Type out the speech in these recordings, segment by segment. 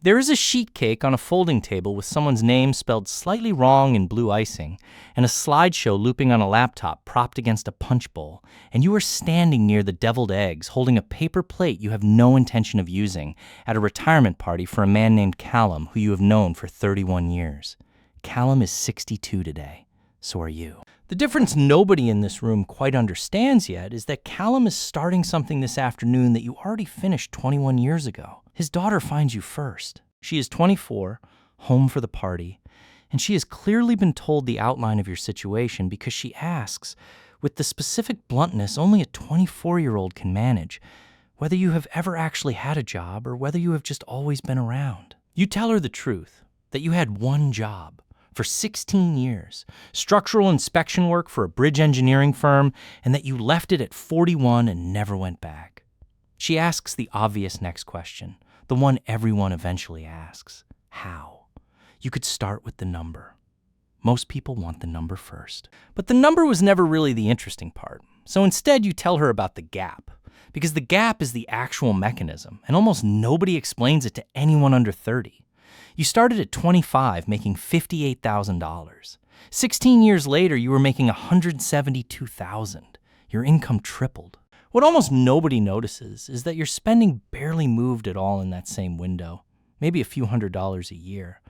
There is a sheet cake on a folding table with someone's name spelled slightly wrong in blue icing, and a slideshow looping on a laptop propped against a punch bowl, and you are standing near the deviled eggs holding a paper plate you have no intention of using at a retirement party for a man named Callum who you have known for 31 years. Callum is 62 today. So are you. The difference nobody in this room quite understands yet is that Callum is starting something this afternoon that you already finished 21 years ago. His daughter finds you first. She is 24, home for the party, and she has clearly been told the outline of your situation because she asks, with the specific bluntness only a 24-year-old can manage, whether you have ever actually had a job or whether you have just always been around. You tell her the truth, that you had one job for 16 years, structural inspection work for a bridge engineering firm, and that you left it at 41 and never went back. She asks the obvious next question, the one everyone eventually asks. How? You could start with the number. Most people want the number first. But the number was never really the interesting part. So instead you tell her about the gap, because the gap is the actual mechanism, and almost nobody explains it to anyone under 30. You started at 25, making $58,000. 16 years later, you were making $172,000. Your income tripled. What almost nobody notices is that your spending barely moved at all in that same window, maybe a few $100s a year,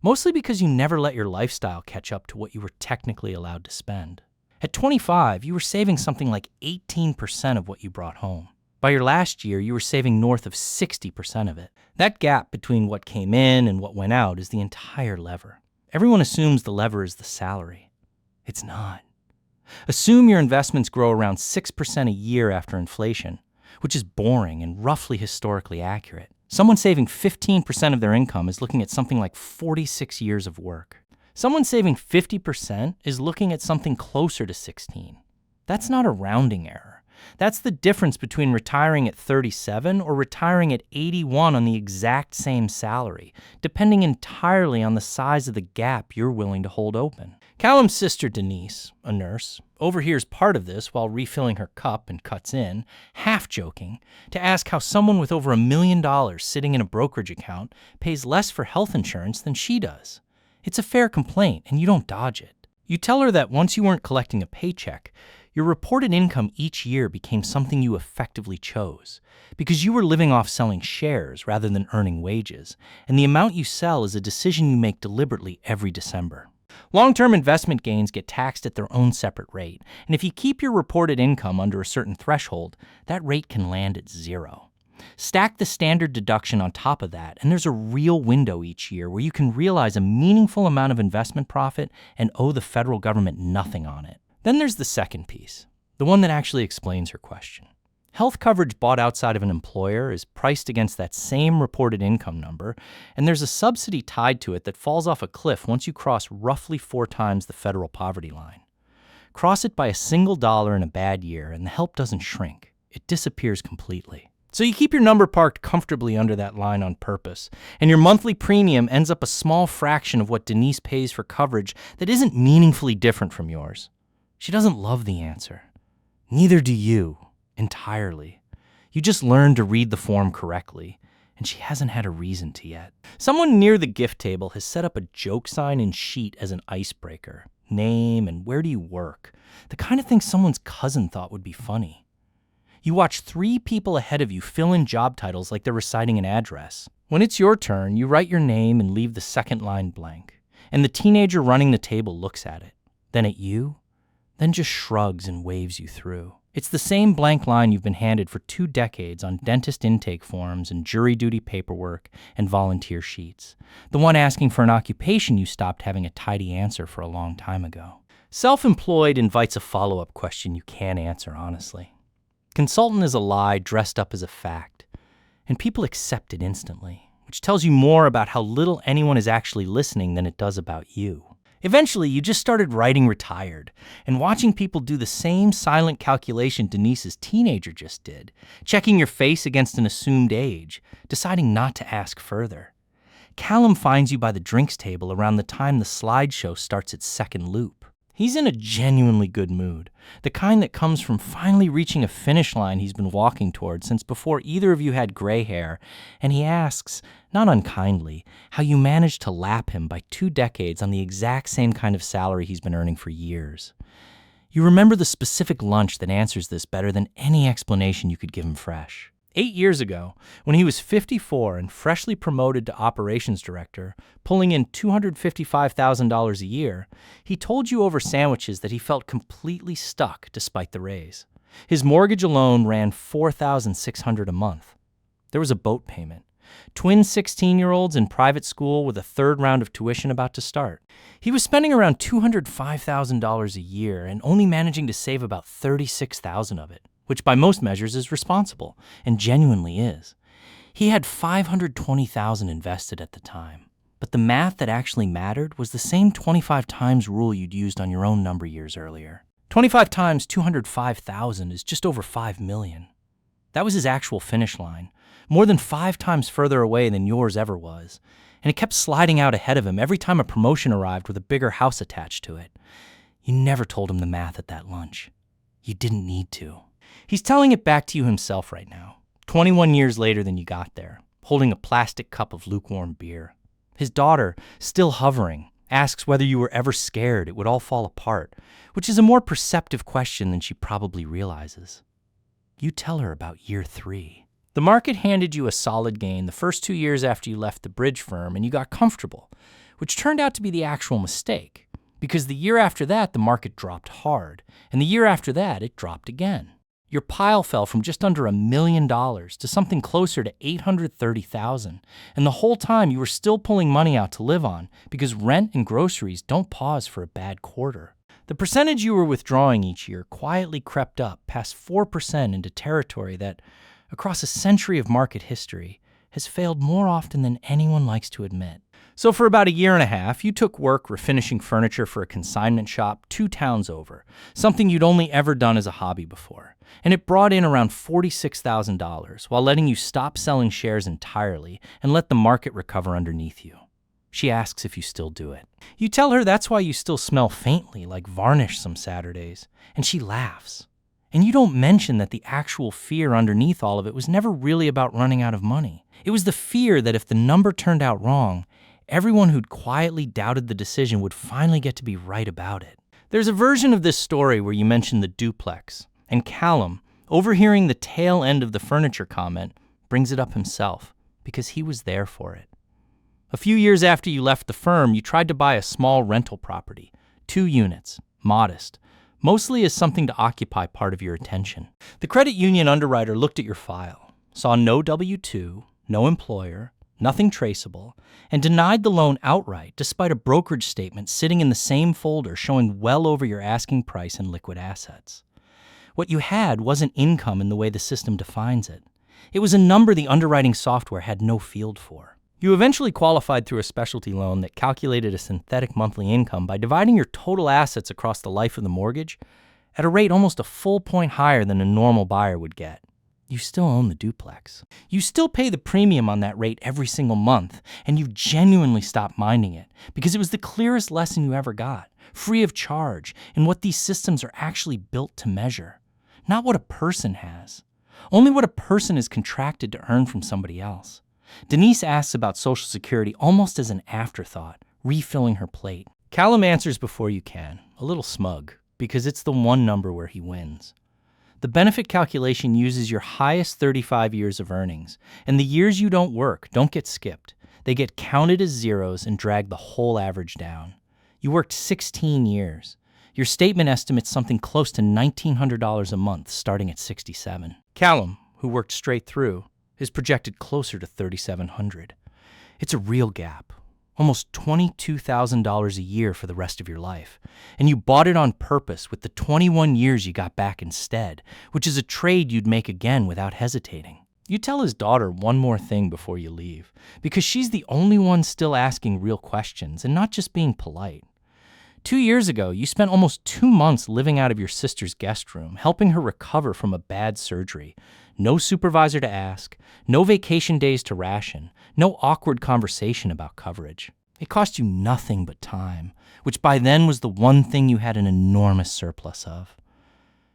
mostly because you never let your lifestyle catch up to what you were technically allowed to spend. At 25, you were saving something like 18% of what you brought home. By your last year, you were saving north of 60% of it. That gap between what came in and what went out is the entire lever. Everyone assumes the lever is the salary. It's not. Assume your investments grow around 6% a year after inflation, which is boring and roughly historically accurate. Someone saving 15% of their income is looking at something like 46 years of work. Someone saving 50% is looking at something closer to 16. That's not a rounding error. That's the difference between retiring at 37 or retiring at 81 on the exact same salary, depending entirely on the size of the gap you're willing to hold open. Callum's sister Denise, a nurse, overhears part of this while refilling her cup and cuts in, half joking, to ask how someone with over $1 million sitting in a brokerage account pays less for health insurance than she does. It's a fair complaint, and you don't dodge it. You tell her that once you weren't collecting a paycheck, your reported income each year became something you effectively chose, because you were living off selling shares rather than earning wages, and the amount you sell is a decision you make deliberately every December. Long-term investment gains get taxed at their own separate rate, and if you keep your reported income under a certain threshold, that rate can land at 0. Stack the standard deduction on top of that, and there's a real window each year where you can realize a meaningful amount of investment profit and owe the federal government nothing on it. Then there's the second piece, the one that actually explains her question. Health coverage bought outside of an employer is priced against that same reported income number, and there's a subsidy tied to it that falls off a cliff once you cross roughly 4 times the federal poverty line. Cross it by a single dollar in a bad year, and the help doesn't shrink. It disappears completely. So you keep your number parked comfortably under that line on purpose, and your monthly premium ends up a small fraction of what Denise pays for coverage that isn't meaningfully different from yours. She doesn't love the answer. Neither do you, entirely. You just learned to read the form correctly, and she hasn't had a reason to yet. Someone near the gift table has set up a joke sign in sheet as an icebreaker. Name and where do you work? The kind of thing someone's cousin thought would be funny. You watch 3 people ahead of you fill in job titles like they're reciting an address. When it's your turn, you write your name and leave the second line blank, and the teenager running the table looks at it, then at you, then just shrugs and waves you through. It's the same blank line you've been handed for 2 decades on dentist intake forms and jury duty paperwork and volunteer sheets. The one asking for an occupation you stopped having a tidy answer for a long time ago. Self-employed invites a follow-up question you can't answer honestly. Consultant is a lie dressed up as a fact, and people accept it instantly, which tells you more about how little anyone is actually listening than it does about you. Eventually, you just started writing retired and watching people do the same silent calculation Denise's teenager just did, checking your face against an assumed age, deciding not to ask further. Callum finds you by the drinks table around the time the slideshow starts its second loop. He's in a genuinely good mood, the kind that comes from finally reaching a finish line he's been walking toward since before either of you had gray hair, and he asks, not unkindly, how you managed to lap him by 2 decades on the exact same kind of salary he's been earning for years. You remember the specific lunch that answers this better than any explanation you could give him fresh. 8 years ago, when he was 54 and freshly promoted to operations director, pulling in $255,000 a year, he told you over sandwiches that he felt completely stuck despite the raise. His mortgage alone ran $4,600 a month. There was a boat payment. Twin 16-year-olds in private school with a third round of tuition about to start. He was spending around $205,000 a year and only managing to save about $36,000 of it, which by most measures is responsible, and genuinely is. He had $520,000 invested at the time, but the math that actually mattered was the same 25 times rule you'd used on your own number years earlier. 25 times $205,000 is just over $5 million. That was his actual finish line, more than 5 times further away than yours ever was, and it kept sliding out ahead of him every time a promotion arrived with a bigger house attached to it. You never told him the math at that lunch. You didn't need to. He's telling it back to you himself right now, 21 years later than you got there, holding a plastic cup of lukewarm beer. His daughter, still hovering, asks whether you were ever scared it would all fall apart, which is a more perceptive question than she probably realizes. You tell her about year 3. The market handed you a solid gain the first 2 years after you left the bridge firm and you got comfortable, which turned out to be the actual mistake, because the year after that the market dropped hard, and the year after that it dropped again. Your pile fell from just under $1 million to something closer to $830,000, and the whole time you were still pulling money out to live on because rent and groceries don't pause for a bad quarter. The percentage you were withdrawing each year quietly crept up past 4% into territory that, across a century of market history, has failed more often than anyone likes to admit. So for about 1.5 years, you took work refinishing furniture for a consignment shop 2 towns over, something you'd only ever done as a hobby before. And it brought in around $46,000 while letting you stop selling shares entirely and let the market recover underneath you. She asks if you still do it. You tell her that's why you still smell faintly like varnish some Saturdays, and she laughs. And you don't mention that the actual fear underneath all of it was never really about running out of money. It was the fear that if the number turned out wrong, everyone who'd quietly doubted the decision would finally get to be right about it. There's a version of this story where you mention the duplex, and Callum, overhearing the tail end of the furniture comment, brings it up himself because he was there for it. A few years after you left the firm, you tried to buy a small rental property, 2 units, modest, mostly as something to occupy part of your attention. The credit union underwriter looked at your file, saw no W-2, no employer, nothing traceable, and denied the loan outright despite a brokerage statement sitting in the same folder showing well over your asking price and liquid assets. What you had wasn't income in the way the system defines it. It was a number the underwriting software had no field for. You eventually qualified through a specialty loan that calculated a synthetic monthly income by dividing your total assets across the life of the mortgage at a rate almost a full point higher than a normal buyer would get. You still own the duplex. You still pay the premium on that rate every single month, and you've genuinely stopped minding it because it was the clearest lesson you ever got, free of charge, in what these systems are actually built to measure. Not what a person has. Only what a person is contracted to earn from somebody else. Denise asks about Social Security almost as an afterthought, refilling her plate. Callum answers before you can, a little smug, because it's the one number where he wins. The benefit calculation uses your highest 35 years of earnings, and the years you don't work don't get skipped. They get counted as zeros and drag the whole average down. You worked 16 years. Your statement estimates something close to $1,900 a month starting at 67. Callum, who worked straight through, is projected closer to $3,700. It's a real gap, almost $22,000 a year for the rest of your life. And you bought it on purpose with the 21 years you got back instead, which is a trade you'd make again without hesitating. You tell his daughter one more thing before you leave, because she's the only one still asking real questions and not just being polite. 2 years ago, you spent almost 2 months living out of your sister's guest room, helping her recover from a bad surgery. No supervisor to ask, no vacation days to ration, no awkward conversation about coverage. It cost you nothing but time, which by then was the one thing you had an enormous surplus of.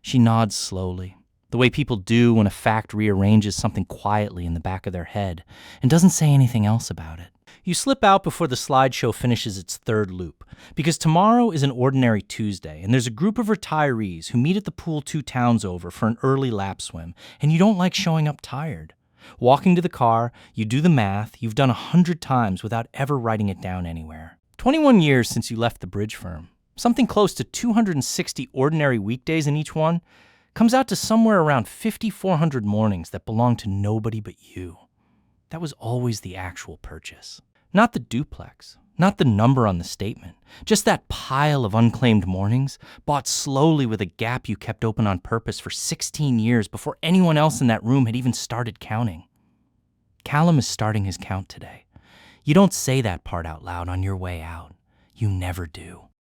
She nods slowly, the way people do when a fact rearranges something quietly in the back of their head, and doesn't say anything else about it. You slip out before the slideshow finishes its third loop, because tomorrow is an ordinary Tuesday, and there's a group of retirees who meet at the pool 2 towns over for an early lap swim, and you don't like showing up tired. Walking to the car, you do the math you've done 100 times without ever writing it down anywhere. 21 years since you left the bridge firm, something close to 260 ordinary weekdays in each one, comes out to somewhere around 5,400 mornings that belong to nobody but you. That was always the actual purchase. Not the duplex, not the number on the statement, just that pile of unclaimed mornings, bought slowly with a gap you kept open on purpose for 16 years before anyone else in that room had even started counting. Callum is starting his count today. You don't say that part out loud on your way out. You never do.